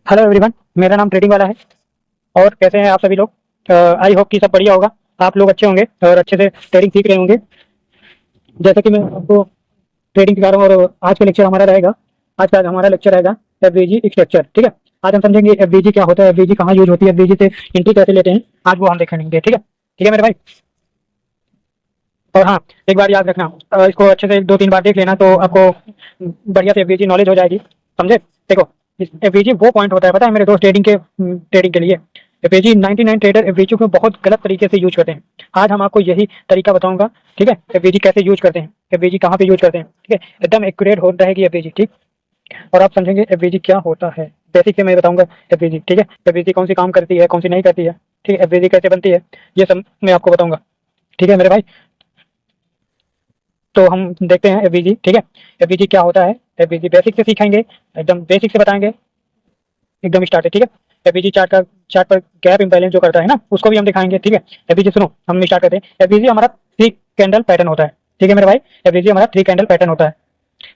Hello everyone, मेरा नाम trading वाला है। और कैसे हैं आप सभी लोग। आई होप कि सब बढ़िया होगा। आप लोग अच्छे होंगे और अच्छे से ट्रेडिंग सीख रहे होंगे। जैसा कि मैं आपको ट्रेडिंग सिखा रहा हूँ और आज का लेक्चर हमारा रहेगा। आज का हमारा लेक्चर रहेगा एफवीजी स्ट्रक्चर। ठीक है, आज हम समझेंगे एफवीजी क्या होता है, एफवीजी कहाँ यूज होती है, एफवीजी से एंट्री कैसे लेते हैं, आज वो हम देखेंगे। ठीक है मेरे भाई। और हाँ, एक बार याद रखना, इसको अच्छे से 2-3 बार देख लेना तो आपको बढ़िया से एफवीजी नॉलेज हो जाएगी। समझे। देखो, एफवीजी वो पॉइंट होता है, पता है मेरे दोस्त, ट्रेडिंग के लिए एफवीजी 99 ट्रेडर एफवीजी को बहुत गलत तरीके से यूज करते हैं। आज हम आपको यही तरीका बताऊंगा। ठीक है, एफवीजी कैसे यूज करते हैं, एफवीजी कहाँ पे यूज करते हैं। ठीक है, एकदम एक्यूरेट हो रहेगी एफवीजी। ठीक, और आप समझेंगे एफवीजी क्या होता है। बेसिक से मैं बताऊंगा एफवीजी। ठीक है, एफवीजी कौन सी काम करती है, कौन सी नहीं करती है। ठीक है, एफवीजी कैसे बनती है, ये सब मैं आपको बताऊंगा। ठीक है मेरे भाई, तो हम देखते हैं एफवीजी। ठीक है, एफवीजी क्या होता है, एफवीजी बेसिक से सीखेंगे, एकदम बेसिक से बताएंगे, एकदम स्टार्ट है। ठीक है, एफवीजी चार्ट पर गैप इंपैलेंस जो करता है ना, उसको भी हम दिखाएंगे। ठीक है, एफवीजी सुनो, हम स्टार्ट करते हैं। एफवीजी हमारा 3 कैंडल पैटर्न होता है। ठीक है मेरे भाई, एफवीजी हमारा 3 कैंडल पैटर्न होता है।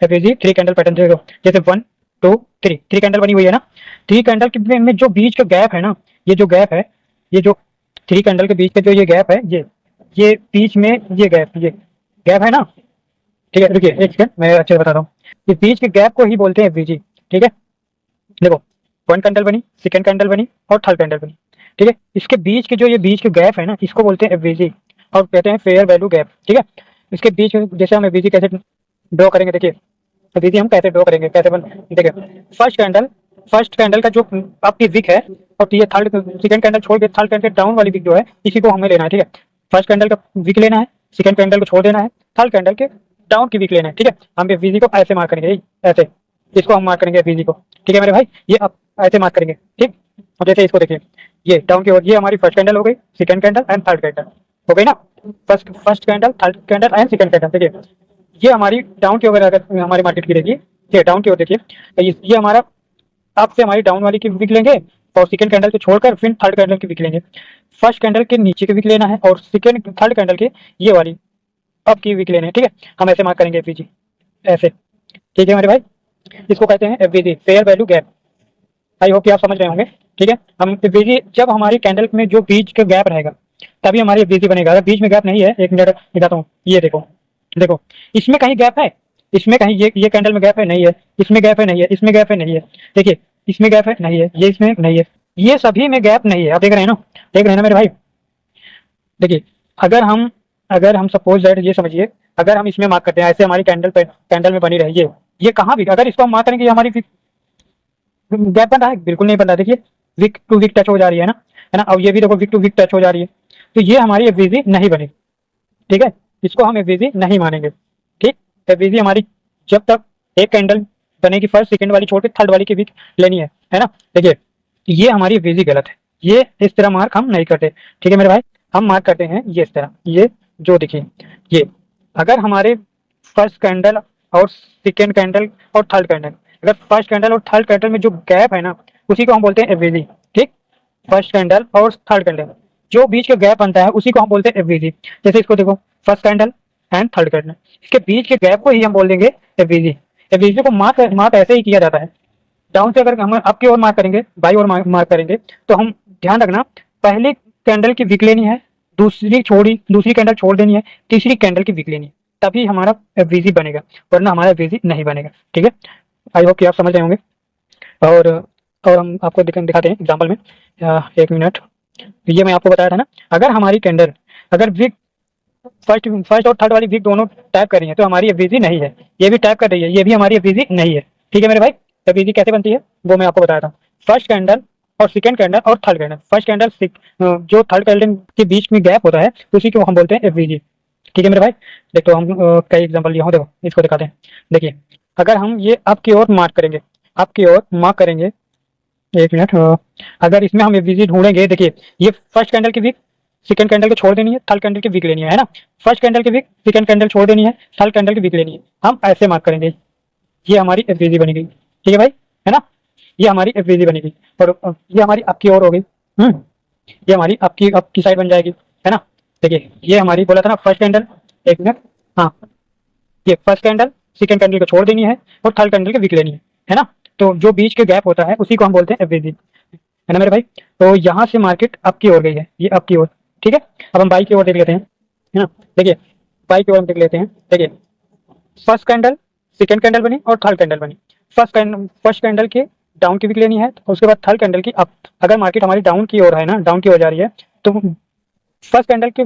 एफवीजी 3 कैंडल पैटर्न, देखो जैसे 1 2 3 3 कैंडल बनी हुई है ना। 3 कैंडल के में जो बीच का गैप है ना, ये जो गैप है, ये जो 3 कैंडल के बीच का जो ये गैप है, ये बीच में ये गैप है ना। ठीक है, रुकिए एक सेकंड, मैं अच्छे से बताता हूँ। इस बीच के गैप को ही बोलते हैं एफवीजी। ठीक है, देखो 1 कैंडल बनी, सेकंड कैंडल बनी और थर्ड कैंडल बनी। ठीक है, इसके बीच के जो ये बीच के गैप है ना, इसको बोलते हैं एफवीजी और कहते हैं फेयर वैल्यू गैप। ठीक है, इसके बीच में जैसे हम एफवीजी कैसे ड्रॉ करेंगे, देखिए एफवीजी हम कैसे ड्रॉ करेंगे, कैसे बन, देखिए फर्स्ट कैंडल का जो आपकी विक है, और ये थर्ड सेकंड कैंडल छोड़ के थर्ड कैंडल डाउन वाली विक जो है, इसी को हमें लेना है। ठीक है, फर्स्ट कैंडल का विक लेना है, सेकंड कैंडल को छोड़ देना है, थर्ड कैंडल के डाउन की विक लेना है। ठीक है, हम एफवीजी को ऐसे मार्क करेंगे, ऐसे, इसको हम मार्क करेंगे एफवीजी को। ठीक है मेरे भाई, ये आप ऐसे मार्क करेंगे। ठीक, अब जैसे इसको देखिए, ये डाउन की ओर, ये हमारी फर्स्ट कैंडल हो गई, second candle and third candle हो गई ना। First candle, third candle and second candle. देखिए ये हमारी डाउन की ओर, अगर हमारी मार्केट की रहेगी, ये डाउन की ओर देखिए, तो ये हमारा अप से हमारी डाउन वाली की विक लेंगे, और सेकंड कैंडल को छोड़कर फिर थर्ड कैंडल की विक लेंगे। फर्स्ट कैंडल के नीचे की विक लेना है और सेकंड थर्ड कैंडल के ये वाली अप की विक लेना है। ठीक है, हम ऐसे मार्क करेंगे एफवीजी, ऐसे। ठीक है मेरे भाई, इसको कहते हैं FVG, fair value gap. I hope कि आप समझ रहे होंगे। ठीक है, हम एफवीजी जब हमारी कैंडल में जो बीच का गैप रहेगा, तभी हमारी एफवीजी बनेगा। अगर बीच में गैप नहीं है, एक मिनट दिखाता हूँ, ये देखो, देखो इसमें कहीं गैप है, इसमें कहीं ये कैंडल में गैप है, नहीं है, इसमें गैप है, नहीं है, इसमें गैप है, नहीं है। देखिए इसमें गैप है, नहीं है, ये इसमें नहीं है, ये सभी में गैप नहीं है। आप देख रहे हैं ना, देख रहे हैं ना मेरे भाई। देखिए, अगर हम अगर हम सपोज दैट, ये समझिए, अगर हम इसमें मार्क करते हैं, ऐसे हमारी कैंडल पे कैंडल में बनी रही, ये कहाँ भी, अगर इसको हम मार्क करेंगे, ये हमारी गैप बन रहा है, बिल्कुल नहीं बन रहा। देखिए विक टू विक टच हो जा रही है ना, है ना। अब ये भी देखो विक टू विक टच हो जा रही है, तो ये हमारी एफवीजी नहीं बनेगी। ठीक है, इसको हम एफवीजी नहीं मानेंगे। ठीक, एफवीजी हमारी जब तक एक कैंडल बनेगी, फर्स्ट सेकंड वाली छोड़ के थर्ड वाली की विक लेनी है ना। देखिए ये हमारी एफवीजी गलत है, ये इस तरह मार्क हम नहीं करते। ठीक है मेरे भाई, हम मार्क करते हैं ये इस तरह, ये जो देखिए, ये अगर हमारे फर्स्ट कैंडल और सेकंड कैंडल और थर्ड कैंडल, अगर फर्स्ट कैंडल और थर्ड कैंडल में जो गैप है ना, उसी को हम बोलते हैं एफवीजी। ठीक, फर्स्ट कैंडल और थर्ड कैंडल जो बीच का गैप बनता है, उसी को हम बोलते हैं एफवीजी। जैसे इसको देखो, first candle and third candle, इसके बीच के गैप को ही हम बोल देंगे एफवीजी। एफवीजी को मार्क मार्क ऐसे ही किया जाता है, डाउन से अगर हम अप की ओर मार्क करेंगे, बाई ओर मार्क करेंगे, तो हम ध्यान रखना, पहले कैंडल की विक लेनी है, दूसरी कैंडल छोड़ देनी है, तीसरी कैंडल की विक लेनी है, तभी हमारा एफवीजी बनेगा, वरना हमारा एफवीजी नहीं बनेगा। ठीक है, आई होप कि आप समझ रहे होंगे। और हम आपको दिखाते हैं एग्जाम्पल में। एक मिनट, ये मैं आपको बताया था ना, अगर हमारी कैंडल, अगर विक फर्स्ट और थर्ड वाली विक दोनों टैप कर रही है, तो हमारी एफवीजी नहीं है। ये भी टैप कर रही है, ये भी हमारी एफवीजी नहीं है। ठीक है मेरे भाई, एफवीजी कैसे बनती है वो मैं आपको बताया था। फर्स्ट कैंडल और सेकंड कैंडल और थर्ड कैंडल, फर्स्ट कैंडल जो थर्ड कैंडल के बीच में गैप होता है, उसी को हम बोलते हैं एफवीजी। ठीक है मेरे भाई, देखो हम कई एग्जाम्पल लिया हूँ, देखो इसको दिखाते हैं। देखिए अगर हम ये अप की ओर मार्क करेंगे, अप की ओर मार्क करेंगे, एक मिनट, अगर इसमें हम एफवीजी ढूंढेंगे, देखिए ये फर्स्ट कैंडल की विक, सेकंड कैंडल को छोड़ देनी है, थर्ड कैंडल की विक लेनी है ना। फर्स्ट कैंडल की विक, सेकंड कैंडल छोड़ देनी है, थर्ड कैंडल की विक लेनी है, हम ऐसे मार्क करेंगे, ये हमारी एफवीजी बनेगी। ठीक है भाई, है ना, ये हमारी एफवीजी बनेगी। और ये हमारी आपकी ओर हो गई, ये हमारी आपकी साइड बन जाएगी, है ना। देखिए ये हमारी बोला था ना फर्स्ट कैंडल, एक मिनट, हाँ, ये फर्स्ट कैंडल, सेकंड कैंडल को छोड़ देनी है और थर्ड कैंडल की विक लेनी है ना। तो जो बीच के गैप होता है उसी को हम बोलते हैं एफवीजी, है ना मेरे भाई। तो यहाँ से मार्केट अप की ओर गई है, ये अप की ओर, ठीक है। अब हम बाई की ओर देख लेते हैं, है ना। देखिए बाई की ओर हम देख लेते हैं। देखिए फर्स्ट कैंडल, सेकंड कैंडल बनी और थर्ड कैंडल बनी। फर्स्ट कैंडल की डाउन की विक लेनी है, तो उसके बाद थर्ड कैंडल की अप। अगर मार्केट हमारी डाउन की ओर है ना, डाउन की ओर जा रही है, तो फर्स्ट कैंडल की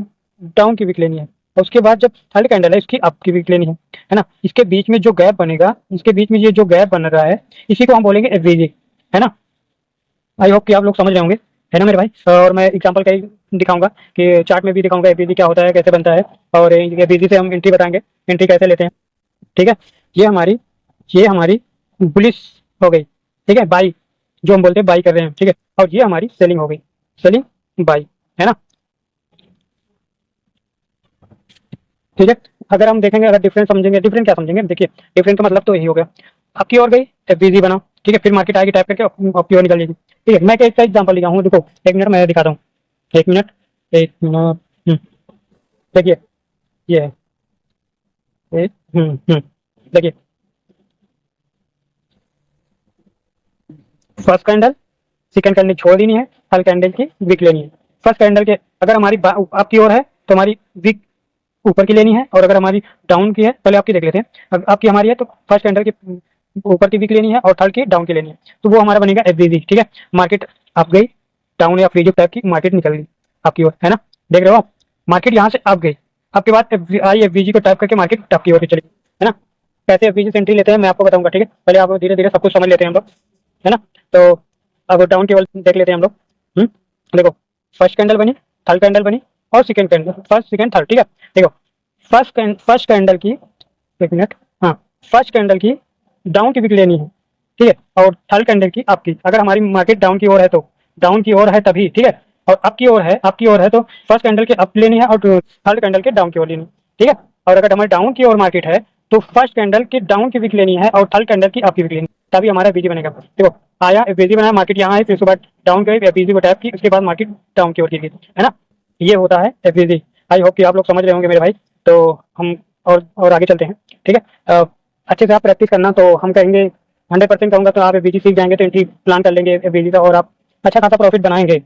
डाउन की विक लेनी है, और उसके बाद जब थर्ड कैंडल है इसकी अप की विक लेनी है ना। इसके बीच में जो गैप बनेगा, इसके बीच में ये जो गैप बन रहा है, इसी को हम बोलेंगे एफवीजी, है ना। आई होप कि आप लोग समझ रहे होंगे, है ना मेरे भाई। और मैं एग्जांपल का ही दिखाऊंगा कि चार्ट में भी दिखाऊंगा एफवीजी क्या होता है, कैसे बनता है, और एफवीजी से हम एंट्री बताएंगे, एंट्री कैसे लेते हैं, ठीक है। ये हमारी बुलिश हो गई, ठीक है, बाई, जो हम बोलते हैं बाई कर रहे हैं, ठीक है। और ये हमारी सेलिंग हो गई, सेलिंग बाई, है ना, ठीक है। अगर हम देखेंगे, अगर डिफरेंस समझेंगे, डिफरेंस क्या समझेंगे, देखिए डिफरेंस का मतलब तो यही हो गया, अप की ओर गई एफवीजी बना, ठीक है, फिर मार्केट आएगी टाइप करके अप की ओर निकल जाएगी, ठीक है। मैं एक का एग्जांपल लिया हूँ, देखो 1 मिनट मैं दिखाता हूँ, 1 मिनट, 1 मिनट, देखिए ये है, देखिए फर्स्ट कैंडल, सेकंड कैंडल छोड़ देनी है, थर्ड कैंडल की विक लेनी है। फर्स्ट कैंडल के अगर हमारी अप की ओर है तो हमारी विक ऊपर की लेनी है, और अगर हमारी डाउन की है, पहले आपकी देख लेते हैं, अगर आपकी हमारी है तो फर्स्ट कैंडल की ऊपर की विक लेनी है और थर्ड की डाउन की लेनी है, तो वो हमारा बनेगा एफवीजी, ठीक है। मार्केट अप गई, डाउन या फ्रीज टाइप की मार्केट निकल गई आपकी ओर, है ना, देख रहे हो आप। मार्केट यहाँ से अप गई, आपके बाद आई एफवीजी को टाइप करके मार्केट अप की ओर चली गई, है ना। कैसे एफवीजी से एंट्री लेते हैं मैं आपको बताऊंगा, ठीक है। पहले आप धीरे धीरे सब कुछ समझ लेते हैं हम लोग, है ना। तो अब डाउन केवल देख लेते हैं हम लोग। देखो फर्स्ट कैंडल बनी, थर्ड कैंडल बनी, और second candle, first second third, ठीक है। देखो फर्स्ट कैंडल की, 1 मिनट, हाँ, फर्स्ट कैंडल की डाउन की विक लेनी है, ठीक है, और थर्ड कैंडल की अप की। अगर हमारी मार्केट डाउन की ओर है तो डाउन की ओर है तभी, ठीक है, और अप की ओर है, अप की ओर है तो फर्स्ट कैंडल की अप लेनी है और थर्ड कैंडल के डाउन की ओर लेनी है, ठीक है। और अगर हमारी डाउन की ओर मार्केट है तो फर्स्ट कैंडल की डाउन की विक लेनी है और थर्ड कैंडल की अप की विक लेनी है, तभी हमारा बीजी बनेगा। देखो आया एफवीजी बनाया, मार्केट यहाँ है, फिर उसके बाद डाउन गई, एफवीजी को टैप की, उसके बाद मार्केट डाउन की ओर गिर गई, है ना। ये होता है एफवीजी। आई होप कि आप लोग समझ रहे होंगे मेरे भाई। तो हम और आगे चलते हैं, ठीक है। अच्छे से आप प्रैक्टिस करना, तो हम कहेंगे 100% कहूँगा तो आप एफवीजी सीख जाएंगे, तो एंट्री प्लान कर लेंगे एफवीजी का, और आप अच्छा खासा प्रॉफिट बनाएंगे।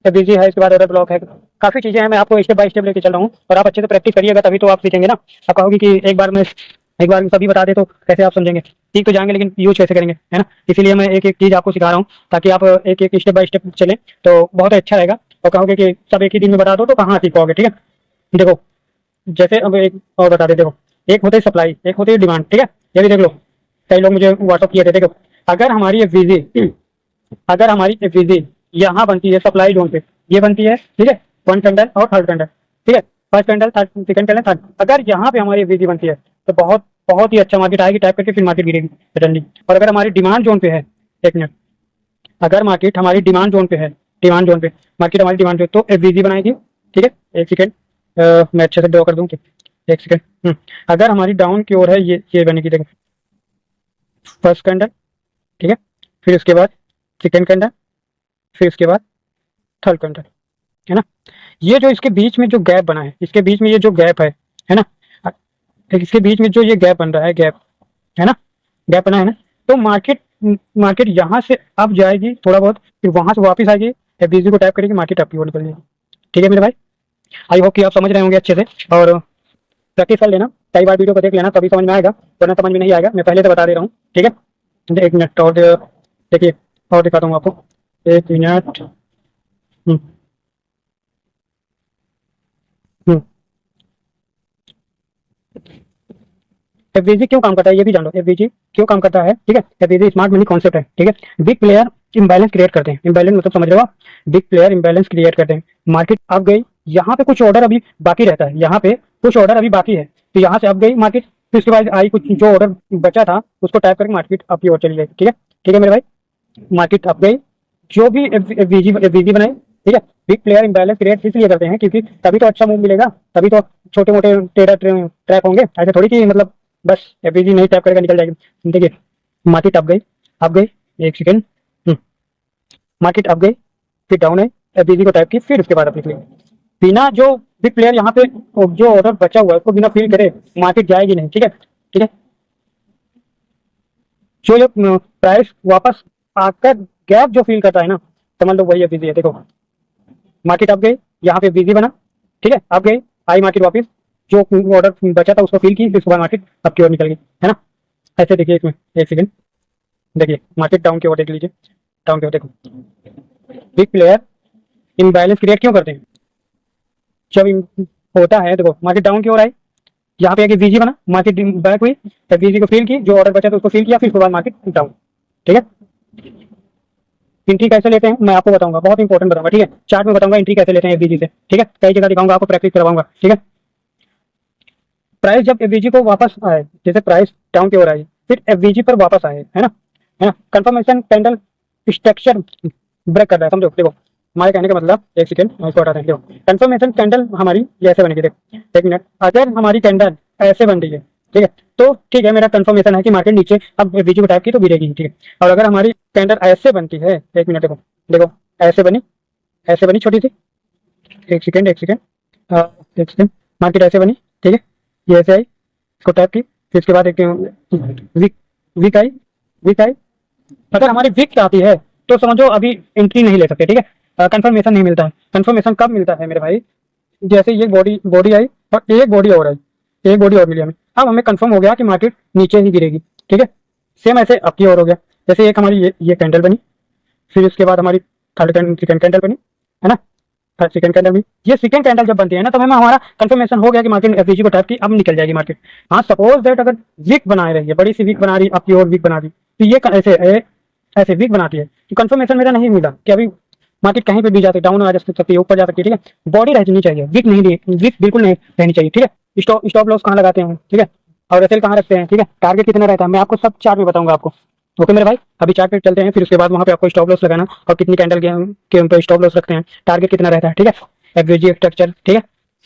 एफवीजी है, इसके बाद ऑर्डर ब्लॉक है, काफी चीजें हैं, मैं आपको स्टेप बाय स्टेप लेके चल रहा हूँ, और आप अच्छे से प्रैक्टिस करिएगा तभी तो आप सीखेंगे ना। आप कहोगे कि एक बार में सभी बता दे तो कैसे आप समझेंगे, सीख तो जाएंगे लेकिन यूज कैसे करेंगे, है ना। इसीलिए मैं एक एक चीज आपको सिखा रहा हूँ, ताकि आप एक एक स्टेप बाय स्टेप चलें तो बहुत अच्छा रहेगा। और कहोगे कि सब एक ही दिन में बता दो तो कहाँ सीख पाओगे, ठीक है। देखो जैसे अब एक और बता दे, देखो एक होते है सप्लाई, एक होती है डिमांड, ठीक है। ये भी देख लो, कई लोग मुझे व्हाट्सअप किए थे, देखो अगर हमारी एफवीजी अगर हमारी एफवीजी यहाँ बनती है सप्लाई जोन पे, ये बनती है, ठीक है, वन कैंडल और थर्ड कैंडल, ठीक है, first candle, third, second candle, third, अगर यहाँ पे हमारी एफवीजी बनती है तो बहुत बहुत ही अच्छा मार्केट आएगी, टाइप करके फिर मार्केट गिरेगी सडनली। और अगर हमारी डिमांड जोन पे है, 1 मिनट, अगर मार्केट हमारी डिमांड जोन पे है, डिमांड जोन पे मार्केट हमारी डिमांड जोन, तो एफवीजी बनाएगी, ठीक है। एक सेकंड, मैं अच्छे से ड्रॉ कर दूं कि 1 सेकंड, अगर हमारी डाउन की ओर है, ये बनेगी, देखो फर्स्ट कैंडल, ठीक है, फिर उसके बाद सेकंड कैंडल, फिर उसके बाद थर्ड कैंडल, है ना। ये जो इसके बीच में जो गैप बना है, इसके बीच में ये जो गैप है ना, इसके बीच में जो ये गैप बन रहा है, गैप, है ना, गैप बना है ना, तो मार्केट मार्केट यहाँ से अब जाएगी थोड़ा बहुत, फिर वहां से वापस आएगी, एफवीजी को टैप करेगी, मार्केट आपकी ओर निकल जाएगी, ठीक है मेरे भाई। आई होप कि आप समझ रहे होंगे अच्छे से, और प्रैक्टिस कर लेना, कई बार वीडियो को देख लेना तभी समझ में आएगा, वरना समझ में नहीं आएगा, मैं पहले से बता दे रहा हूँ, ठीक है। 1 मिनट और देखिए, और दिखाता हूँ आपको, 1 मिनट, एफवीजी क्यों काम करता है ये भी जान लो, एफवीजी क्यों काम करता है, ठीक है। एफवीजी स्मार्ट मनी कॉन्सेप्ट है, ठीक है। बिग प्लेयर इम्बैलेंस क्रिएट करते हैं, इम्बैलेंस मतलब समझ रहे हो आप, बिग प्लेयर इम्बैलेंस क्रिएट करते हैं। मार्केट अप गई, यहाँ पे कुछ ऑर्डर अभी बाकी रहता है, यहाँ पे कुछ ऑर्डर अभी बाकी है, तो यहाँ से अप गई मार्केट, फिर उसके बाद आई कुछ जो ऑर्डर बचा था उसको टाइप करके मार्केट अप की ओर चली गई, ठीक है, ठीक है मेरे भाई। मार्केट अप गई, जो भी एफवीजी बनाई, ठीक है। बिग प्लेयर इम्बैलेंस क्रिएट इसलिए करते हैं क्योंकि तभी तो अच्छा मूव मिलेगा, तभी तो छोटे मोटे ट्रेडर ट्रैप होंगे, ऐसे थोड़ी कि मतलब बस एफवीजी नहीं टैप करेगा निकल जाएगी। देखिए मार्केट अप गई, अप गई, 1 सेकंड, मार्केट अप गई, फिर डाउन है, एफवीजी को टैप की, फिर उसके बाद अपनी क्लिक, बिना जो बिग प्लेयर यहाँ पे जो ऑर्डर बचा हुआ है उसको बिना फील करे मार्केट जाएगी नहीं, ठीक है, ठीक है। जो ये प्राइस वापस आकर गैप जो फील करता है ना, समझ लो वही एफवीजी है। देखो मार्केट अब गई, यहाँ पे एफवीजी बना, ठीक है, अब गई, आई मार्केट वापस, जो ऑर्डर बचा था उसको फील की, फिर उसके बाद मार्केट अब की ओर निकल गई, है ना। ऐसे देखिए इसमें, एक सेकंड देखिए, मार्केट डाउन की ओर देख लीजिए, डाउन की ओर देखो। बिग प्लेयर इम्बैलेंस क्रिएट क्यों करते हैं? जब होता है, देखो मार्केट डाउन की ओर आई, यहाँ पे एक वीजी बना, मार्केट बैक हुई, तब वीजी को फील की, जो ऑर्डर बचा था उसको फील किया, फिर उसके बाद मार्केट डाउन, ठीक है। एंट्री कैसे लेते हैं मैं आपको बताऊंगा, बहुत इंपॉर्टेंट बताऊंगा, ठीक है। चार्ट में बताऊंगा एंट्री कैसे लेते हैं एफवीजी से, ठीक है। कई जगह दिखाऊंगा आपको, प्रैक्टिस करवाऊंगा, ठीक है। प्राइस जब एफवीजी को वापस आए, जैसे प्राइस डाउन की ओर आई, फिर एफवीजी पर वापस आए, है ना, कंफर्मेशन कैंडल स्ट्रक्चर ब्रेक कर रहा है, समझो। देखो हमारे कहने का मतलब, एक सेकंड इसको हटाते हैं। देखो कंफर्मेशन कैंडल हमारी ये ऐसे बनेगी, देखो एक मिनट, अगर हमारी कैंडल ऐसे बन रही है, ठीक है, तो ठीक है, मेरा कंफर्मेशन है कि मार्केट नीचे अब एफवीजी को टैप की तो गिरेगी, ठीक है। और अगर हमारी कैंडल ऐसे बनती है, एक मिनट, देखो देखो ऐसे बनी, ऐसे बनी छोटी सी, एक सेकंड एक सेकंड, एक सेकंड, मार्केट ऐसे बनी, ठीक है, ये ऐसे आई, इसको टैप की, फिर इसके बाद एक वीक, वीक आई, वीक आई। अगर हमारी वीक आती है तो समझो अभी एंट्री नहीं ले सकते, ठीक है। कंफर्मेशन नहीं मिलता है। कंफर्मेशन कब मिलता है मेरे भाई? जैसे ये बॉडी बॉडी आई और एक बॉडी और आई, एक बॉडी और मिली हमें, अब हमें कंफर्म हो गया कि मार्केट नीचे ही गिरेगी, ठीक है। सेम ऐसे अप की ओर हो गया, जैसे एक हमारी ये कैंडल बनी, फिर इसके बाद हमारी थर्ड सेकंड कैंडल बनी, है ना, थर्ड सेकंड कैंडल भी, ये सेकंड कैंडल जब बनती है ना, तब हमें हमारा कंफर्मेशन हो गया कि मार्केट एफवीजी को टैप की, अब निकल जाएगी मार्केट। हाँ सपोज दैट अगर वीक बनाए रही है, बड़ी सी वीक बना रही, अप की ओर वीक बना रही, तो ये ऐसे ऐसे वीक बनाती है, तो कंफर्मेशन मेरा नहीं मिला कि अभी मार्केट कहीं पे भी जा सकती, डाउन आ जा सकती है, ऊपर जा सकती है, ठीक है। बॉडी रहनी चाहिए, वीक नहीं, वीक बिल्कुल नहीं रहनी चाहिए, ठीक है। स्टॉप लॉस कहाँ लगाते हैं, ठीक है, और एसएल कहाँ रखते हैं, ठीक है, टारगेट कितना रहता है, मैं आपको सब चार्ट में बताऊंगा आपको। ओके मेरे भाई, अभी चार्ट पे चलते हैं, फिर उसके बाद वहाँ पे आपको स्टॉप लॉस लगाना और कितनी कैंडल के ऊपर स्टॉप लॉस रखते हैं, टारगेट कितना रहता है, ठीक है, एफवीजी स्ट्रक्चर, ठीक है,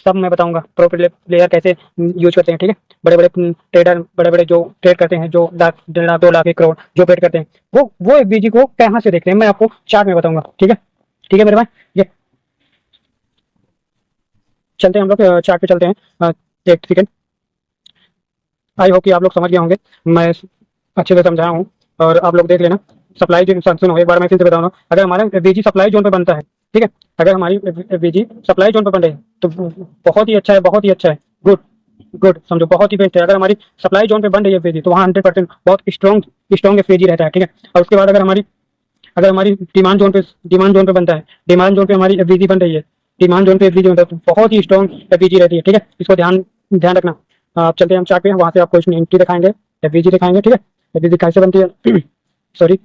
सब मैं बताऊंगा। प्रो प्लेयर कैसे यूज करते हैं, ठीक है, बड़े बड़े ट्रेडर, बड़े बड़े जो ट्रेड करते हैं, जो लाख 1.5 2 लाख 1 करोड़ जो ट्रेड करते हैं, वो एफवीजी को कहाँ से देखते हैं, मैं आपको चार्ट में बताऊंगा, ठीक है। ठीक है मेरे भाई, ये चलते हैं हम लोग, चार्ट पे चलते हैं, एक सेकंड। आई होप कि आप लोग समझ गए होंगे, मैं अच्छे से समझाया हूँ और आप लोग देख लेना। सप्लाई जोन, सुनो एक बार मैं फिर से बताऊंगा, अगर हमारा एफवीजी सप्लाई जोन पे बनता है, ठीक है, अगर हमारी एफवीजी सप्लाई जोन पे बन रही है तो बहुत ही अच्छा है, बहुत ही अच्छा है, गुड गुड, समझो बहुत ही बेस्ट है। अगर हमारी सप्लाई जोन पे बन रही है एफवीजी तो वहाँ 100% बहुत स्ट्रॉन्ग एफवीजी रहता है, ठीक है। और उसके बाद अगर हमारी डिमांड जोन पे बनता है, डिमांड जोन पे हमारी एफवीजी बन रही है, डिमांड जोन पे एफवीजी बनता है तो बहुत ही स्ट्रॉन्ग एफवीजी रहती है, ठीक है। इसको ध्यान ध्यान रखना। आप चलते हैं हम चार्ट पे, वहाँ से आपको इसमें एंट्री दिखाएंगे, एफवीजी दिखाएंगे, ठीक है, एफवीजी कैसे बनती है सॉरी,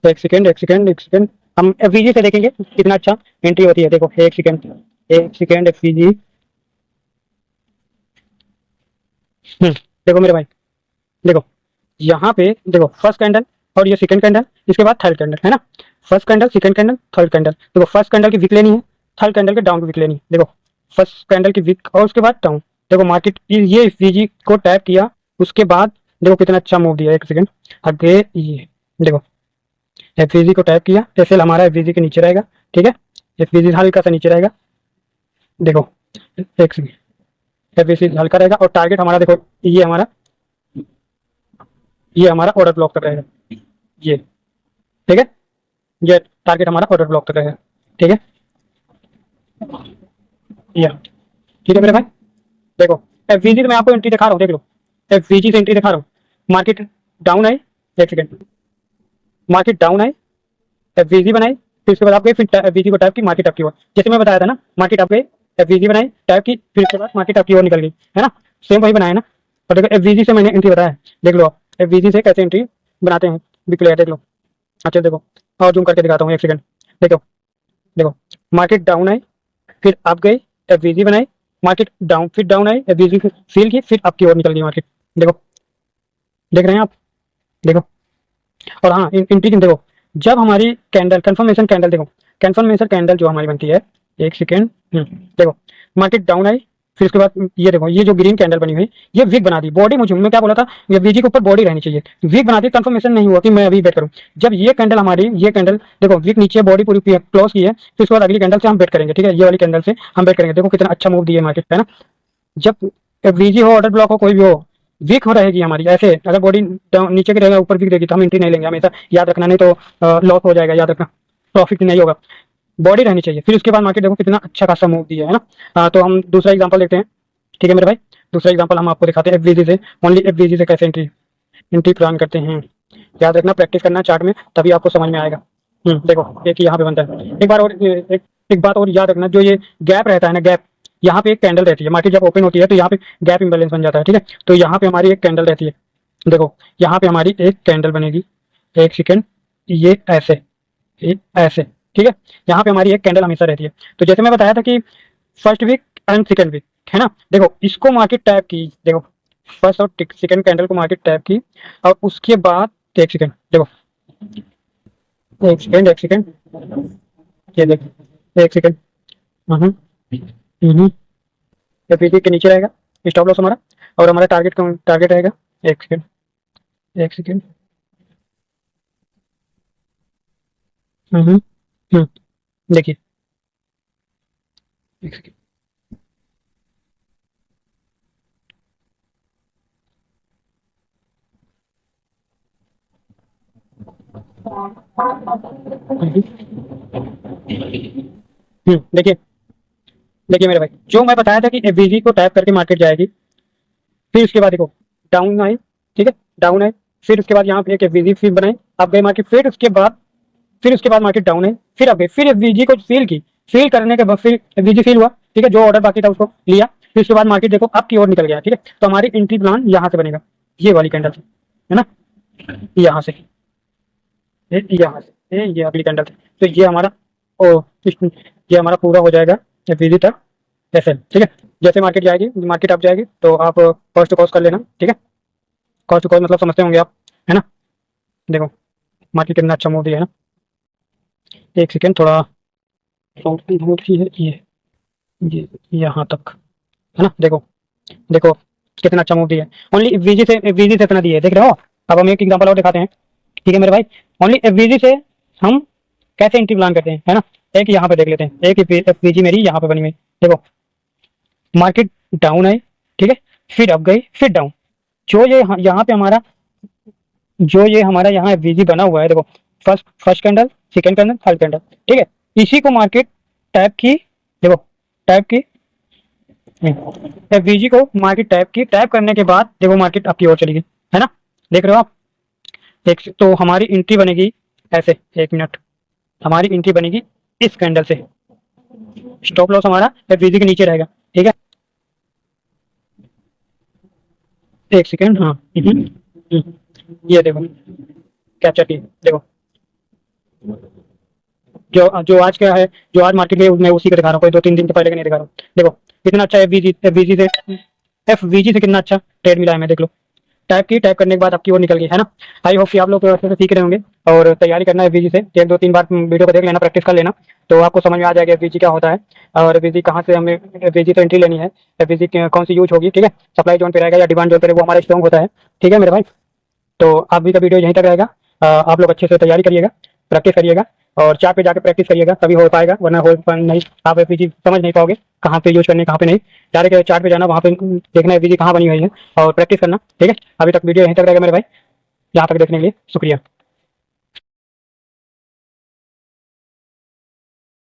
एक सेकंड एक सेकंड एक सेकंड, हम एफवीजी से देखेंगे कितना अच्छा एंट्री होती है। देखो एक सेकंड एफवीजी, देखो मेरे भाई, देखो यहाँ पे देखो फर्स्ट कैंडल और ये सेकंड कैंडल, इसके बाद थर्ड कैंडल, है ना, first candle second candle third candle. देखो फर्स्ट कैंडल की वीक लेनी है, थर्ड कैंडल के डाउन की वीक लेनी है। देखो फर्स्ट कैंडल की वीक और उसके बाद डाउन, देखो मार्केट ये वीजी को टैप किया, उसके बाद देखो कितना अच्छा मूव दिया, एक सेकंड आगे, ये देखो एफवीजी को टैप किया, एसएल हमारा एफवीजी के नीचे रहेगा, ठीक है, एफवीजी हल्का सा नीचे रहेगा, देखो एक सेकंड, एफवीजी हल्का रहेगा और टारगेट हमारा देखो ये हमारा ऑर्डर ब्लॉक तक रहेगा, ये ठीक है, ये टारगेट हमारा ऑर्डर ब्लॉक तक रहेगा, ठीक है, ये ठीक है मेरे भाई। देखो एफवीजी से मैं आपको एंट्री दिखा रहा हूँ, देख लो एफवीजी से एंट्री दिखा रहा हूँ, मार्केट डाउन आई, एक second, market down I, FVG बनाई, फिर उसके बाद आप गए, फिर एफवीजी को टैप की, मार्केट अप की ओर, जैसे मैं बताया था ना, मार्केट अप गई, एफवीजी बनाई, टैप की, फिर उसके बाद मार्केट अप की ओर निकल गई, है ना, सेम वही बनाया ना। और देखो एफवीजी से मैंने एंट्री बताया, देख लो आप एफवीजी से कैसे एंट्री बनाते हैं, बिग प्लेयर देख लो। अच्छा देखो और जूम करके दिखाता हूँ, एक सेकंड, देखो देखो मार्केट डाउन आई, फिर अप गई, एफवीजी बनाई, मार्केट डाउन, फिर डाउन आई, एफवीजी फील की, फिर अप की ओर निकल गई मार्केट, देखो देख रहे हैं आप, देखो। और हाँ एंट्री देखो, जब हमारी कैंडल कंफर्मेशन कैंडल, देखो कंफर्मेशन कैंडल जो हमारी बनती है, एक सेकेंड, देखो मार्केट डाउन आई, फिर उसके बाद ये देखो ये जो ग्रीन कैंडल बनी हुई, ये वीक बना दी बॉडी, मुझे मैं क्या बोला था, ये वीजी के ऊपर बॉडी रहनी चाहिए, वीक बना दी, कंफर्मेशन नहीं हुआ कि मैं अभी बेट करूं। जब ये कैंडल हमारी, ये कैंडल देखो वीक नीचे बॉडी पूरी क्लोज की है, फिर उसके बाद अगली कैंडल से हम बेट करेंगे, ठीक है, ये वाली कैंडल से हम बेट करेंगे। देखो कितना अच्छा मूव दिया मार्केट, है ना। जब वीजी हो, ऑर्डर ब्लॉक हो, कोई भी हो, वीक हो रहेगी हमारी। ऐसे अगर बॉडी नीचे की रहेगा, ऊपर वीक रहेगी, तो हम एंट्री नहीं लेंगे हमेशा, याद रखना, नहीं तो लॉस हो जाएगा, याद रखना, प्रॉफिट नहीं होगा। बॉडी रहनी चाहिए। फिर उसके बाद मार्केट देखो कितना अच्छा खासा मूव दिया है ना। तो हम दूसरा एग्जांपल देखते हैं, ठीक है मेरे भाई। दूसरा एग्जांपल हम आपको दिखाते हैं एफवीजी से, ओनली एफवीजी से कैसे एंट्री एंट्री प्लान करते हैं। याद रखना, प्रैक्टिस करना चार्ट में, तभी आपको समझ में आएगा। देखो एक यहाँ पे बनता है। एक बार और एक बात और याद रखना, जो ये गैप रहता है ना, गैप, यहाँ पे एक कैंडल रहती है। मार्केट जब ओपन होती है तो यहाँ पे गैप इंबैलेंस बन जाता है, ठीक है। तो यहाँ पे हमारी एक कैंडल रहती है, देखो यहाँ पे हमारी एक कैंडल बनेगी। एक सेकेंड, ये ऐसे, ये ऐसे, ठीक है। यहाँ पे हमारी एक कैंडल हमेशा रहती है। तो जैसे मैं बताया था कि first week and second week, है ना। देखो इसको मार्केट टैप की, देखो फर्स्ट और सेकेंड कैंडल को मार्केट टैप की, और उसके बाद एक सेकेंड, देखो एक सेकेंड, ये देखो एक सेकेंड, एफईजी के नीचे रहेगा स्टॉप लॉस हमारा, और हमारा टारगेट रहेगा। एक सेकेंड, एक सेकेंड, देखिए एक सेकेंड, देखिए देखिए मेरे भाई, जो मैं बताया था कि एफवीजी को टैप करके मार्केट जाएगी, फिर उसके बाद देखो डाउन आए, ठीक है, डाउन आए, फिर उसके बाद यहाँ पे एक एफवीजी फिर बनाए, आप गए मार्केट, फिर उसके बाद मार्केट डाउन है, फिर अब गए, फिर एफवीजी को फील की, फील करने के बाद फिर एफवीजी फील हुआ, ठीक है, जो ऑर्डर बाकी था उसको लिया, फिर उसके बाद मार्केट देखो अप की ओर निकल गया, ठीक है। तो हमारी एंट्री प्लान यहाँ से बनेगा, ये वाली कैंडल से, है ना, यहाँ से, यहाँ से ये अगली कैंडल से, तो ये हमारा ओ ये हमारा पूरा हो जाएगा एफवीजी तक ऐसे, ठीक है। जैसे मार्केट जाएगी, मार्केट अप जाएगी, तो आप कॉस्ट टू कॉस्ट कर लेना, ठीक है। कॉस्ट टू कॉस्ट मतलब समझते होंगे आप, है ना। देखो मार्केट कितना अच्छा मूव दिया है ना। एक सेकेंड, थोड़ा ही है ये यहाँ तक, है ना। देखो देखो कितना अच्छा मूव दिया है, ओनली वीजी से इतना दिया है, देख रहे हो। अब हम एक एग्जांपल और दिखाते हैं, ठीक है मेरे भाई। ओनली वीजी से हम कैसे एंट्री प्लान करते हैं, है ना। एक यहाँ पे देख लेते हैं, एक वीजी मेरी यहाँ पे बनी हुई, देखो मार्केट डाउन है, ठीक है, फिर अप गई, फिर डाउन, जो ये यहाँ पे हमारा, जो ये हमारा यहाँ वीजी बना हुआ है, देखो first candle, second candle, third candle, ठीक है। इसी को मार्केट टैप की, देखो टैप की, वीजी को मार्केट टैप की, टैप करने के बाद देखो मार्केट आपकी ओर चली गई, है ना, देख रहे हो आप। एक तो हमारी एंट्री बनेगी ऐसे, एक मिनट, हमारी एंट्री बनेगी इस कैंडल से, स्टॉप लॉस हमारा वीजी के नीचे रहेगा, ठीक है। एक सेकेंड, हाँ, ये देखो कैप्चर की, देखो जो जो आज का है, जो आज मार्केट में, मैं उसी का दिखा रहा हूँ, कोई 2-3 दिन के पहले का नहीं दिखा रहा हूँ। देखो कितना अच्छा एफवीजी से कितना अच्छा ट्रेड मिला है, मैं देख लो, टाइप करने के बाद आपकी ओर निकल गई, है ना। आई होप कि आप लोग अच्छे से सीख रहे होंगे, और तैयारी करना है एफवीजी से, 1-2-3 बार वीडियो को देख लेना, प्रैक्टिस कर लेना, तो आपको समझ में आ जाएगा एफवीजी क्या होता है, और एफवीजी कहाँ से हमें एफवीजी तो एंट्री लेनी है, एफवीजी कौन सी यूज होगी, ठीक है। सप्लाई जोन पे रहेगा या डिमांड जोन पे, वो हमारा स्ट्रॉन्ग होता है, ठीक है मेरे भाई। तो अभी का वीडियो यहीं तक रहेगा। आप लोग अच्छे से तैयारी करिएगा, प्रैक्टिस करिएगा, और चार्ट पे जाकर प्रैक्टिस करिएगा, तभी हो पाएगा, वरना हो नहीं, आप एफवीजी समझ नहीं पाओगे कहाँ पे यूज करने, कहाँ पे नहीं। डायरेक्ट चार्ट पे जाना, वहाँ पे देखना एफवीजी कहाँ बनी हुई है, और प्रैक्टिस करना, ठीक है। अभी तक वीडियो यहीं तक रहेगा मेरे भाई, यहाँ तक देखने के लिए शुक्रिया।